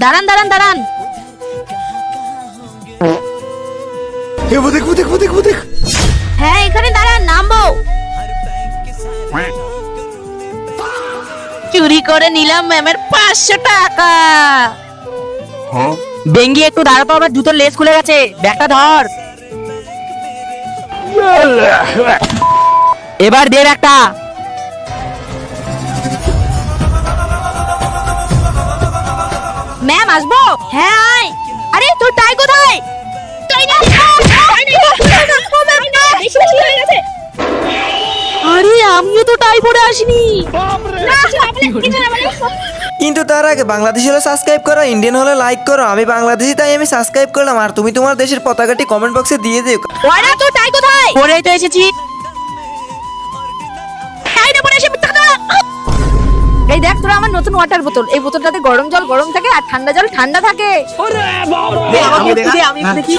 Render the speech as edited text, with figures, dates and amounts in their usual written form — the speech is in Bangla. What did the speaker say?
দাঁড়ান দাঁড়ান দাঁড়ান। वो देख वो देख वो देख वो देख। হ্যাঁ এখানে দাঁড়ান, নামবো। চুরি করে নিলাম ম্যামের 500 টাকা। বেঙ্গি একটু দাঁড়াতো, আমার জুতোর লেস খুলে গেছে, ব্যাগটা ধর। এবার দে একটা। ম্যাম আসবো? হ্যাঁ আয়। আরে তোর টাই কোথায়? আরে আমিও তো টাই পরে আসিনি। কিন্তু তার আগে বাংলাদেশি হলে সাবস্ক্রাইব করো, ইন্ডিয়ান হলে লাইক করো। আমি বাংলাদেশি তাই আমি সাবস্ক্রাইব করলাম, আর তুমি তোমার দেশের পতাকাটি কমেন্ট বক্সে দিয়ে দিও। ওরা তো টাই কোথায়? পরেই তো এসেছি। টাইটা পরে এসে টাকা। এই দেখ তোরা, আমার নতুন ওয়াটার বোতল। এই বোতলটাতে গরম জল গরম থাকে আর ঠান্ডা জল ঠান্ডা থাকে। আমি দেখি।